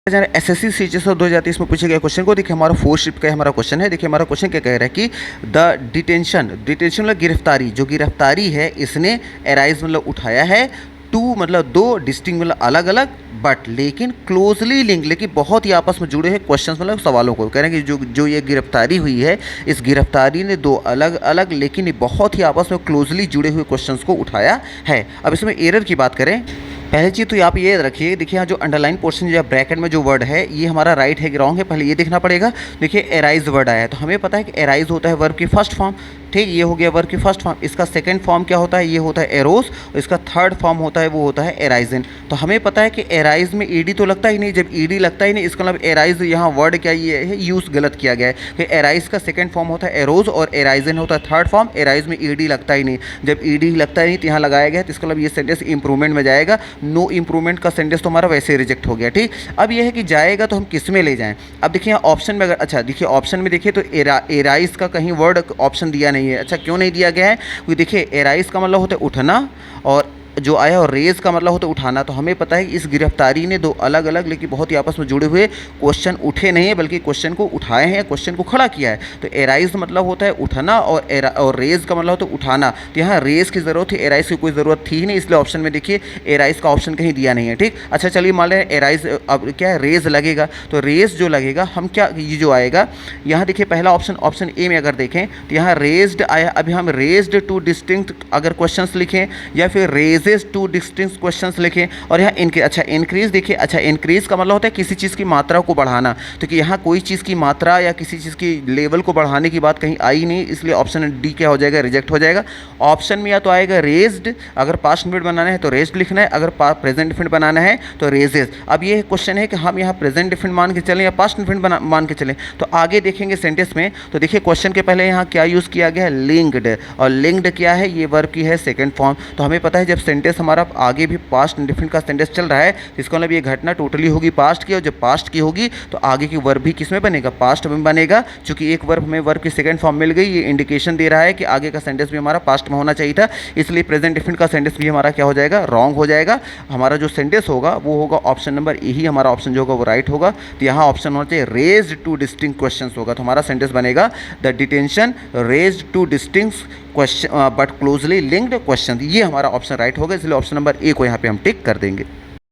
SSC CGS 2023 में पूछे गए क्वेश्चन को देखिए, हमारा 4 शिफ्ट का हमारा क्वेश्चन है। देखिए हमारा क्वेश्चन क्या कह रहा है कि द डिटेंशन मतलब गिरफ्तारी, जो गिरफ्तारी है इसने एराइज मतलब उठाया है टू मतलब दो डिस्टिंग मतलब अलग अलग बट लेकिन क्लोजली लिंक, लेकिन बहुत ही आपस में जुड़े हुए क्वेश्चंस मतलब सवालों को कह रहे हैं कि जो ये गिरफ्तारी हुई है, इस गिरफ्तारी ने दो अलग अलग लेकिन बहुत ही आपस में क्लोजली जुड़े हुए क्वेश्चंस को उठाया है। अब इसमें एरर की बात करें, पहली चीज़ तो आप ये रखिए, देखिए यहाँ जो अंडरलाइन पोर्शन या ब्रैकेट में जो वर्ड है ये हमारा राइट है कि रॉन्ग है, पहले ये देखना पड़ेगा। देखिए एराइज वर्ड आया है तो हमें पता है कि एराइज होता है वर्ब की फर्स्ट फॉर्म, ठीक, ये हो गया वर्ब की फर्स्ट फॉर्म। इसका सेकंड फॉर्म क्या होता है, ये होता है एरोस, और इसका थर्ड फॉर्म होता है वो होता है एराइजन। तो हमें पता है कि एराइज में ईडी तो लगता ही नहीं, जब ईडी लगता ही नहीं इसका मतलब एराइज यहाँ वर्ड क्या ये है यूज़ गलत किया गया है कि एराइज का सेकंड फॉर्म होता है एरोज और एराइजन होता है थर्ड फॉर्म। एराइज में ईडी लगता ही नहीं, जब ईडी लगता ही नहीं तो यहाँ लगाया गया है, तो इसका मतलब ये सेंटेंस इंप्रूवमेंट में जाएगा। नो इंप्रूवमेंट का सेंटेंस तो हमारा वैसे रिजेक्ट हो गया, ठीक। अब ये है कि जाएगा तो हम किस में ले जाएं। अब देखिए यहाँ ऑप्शन में अगर, अच्छा देखिए ऑप्शन में देखिए तो एराइज का कहीं वर्ड ऑप्शन दिया नहीं है। अच्छा क्यों नहीं दिया गया है, क्योंकि देखिए एराइज का मतलब होता है उठना और जो आया और रेज का मतलब होता है उठाना। तो हमें पता है कि इस गिरफ्तारी ने दो अलग अलग लेकिन बहुत ही आपस में जुड़े हुए क्वेश्चन उठे नहीं है, बल्कि क्वेश्चन को उठाए हैं, क्वेश्चन को खड़ा किया है। तो एराइज मतलब होता है उठना और रेज का मतलब होता है उठाना। तो यहाँ रेज की ज़रूरत थी, एराइज की कोई ज़रूरत थी ही नहीं, इसलिए ऑप्शन में देखिए एराइज का ऑप्शन कहीं दिया नहीं है, ठीक। अच्छा चलिए मान लें एराइज, अब क्या है रेज लगेगा, तो रेज जो लगेगा हम क्या, ये जो आएगा यहाँ देखिए पहला ऑप्शन ए में अगर देखें तो यहाँ रेज्ड आया। अभी हम रेज्ड टू डिस्टिंक्ट अगर क्वेश्चंस लिखें या फिर रेजेस टू डिस्टिंक्ट क्वेश्चंस लिखें, और यहाँ अच्छा इंक्रीज देखिए, अच्छा इंक्रीज का मतलब होता है किसी चीज़ की मात्रा को बढ़ाना। तो कि यहाँ कोई चीज़ की मात्रा या किसी चीज़ की लेवल को बढ़ाने की बात कहीं आई नहीं, इसलिए ऑप्शन डी क्या हो जाएगा, रिजेक्ट हो जाएगा। ऑप्शन में या तो आएगा रेज्ड, अगर पास्ट इंडेफिनिट बनाना है तो रेज्ड लिखना है, अगर प्रेजेंट इंडेफिनिट बनाना है तो रेजेस। अब ये क्वेश्चन है कि हम यहाँ प्रेजेंट इंडेफिनिट मान के चलें या पास्ट इंडेफिनिट मान के चलें, तो आगे देखेंगे सेंटेंस में। तो देखिए क्वेश्चन के पहले यहाँ क्या यूज़ किया गया है, लिंक्ड, और लिंक्ड क्या है, ये वर्ब की है सेकेंड फॉर्म। तो हमें पता है जब सेंटेंस हमारा आगे भी पास्ट इंडेफिनिट का सेंटेंस चल रहा है तो इसका मतलब ये घटना टोटली होगी पास्ट की, और जब पास्ट की होगी तो आगे की वर्ब भी किस में बनेगा, पास्ट में बनेगा। चूंकि एक वर्ब हमें वर्ब की सेकंड फॉर्म मिल गई, ये इंडिकेशन दे रहा है कि आगे का सेंटेंस भी हमारा पास्ट में होना चाहिए था, इसलिए प्रेजेंट इंडेफिनिट का सेंटेंस भी हमारा क्या हो जाएगा, रॉन्ग हो जाएगा। हमारा जो सेंटेंस होगा वो होगा ऑप्शन नंबर ए ही, हमारा ऑप्शन जो होगा वो राइट होगा। तो यहाँ ऑप्शन होना चाहिए रेज्ड टू डिस्टिंक्ट क्वेश्चंस होगा, तो हमारा सेंटेंस बनेगा the detention raised two distinct question but closely linked question. ये हमारा ऑप्शन राइट होगा, इसलिए ऑप्शन नंबर ए को यहाँ पे हम टिक कर देंगे।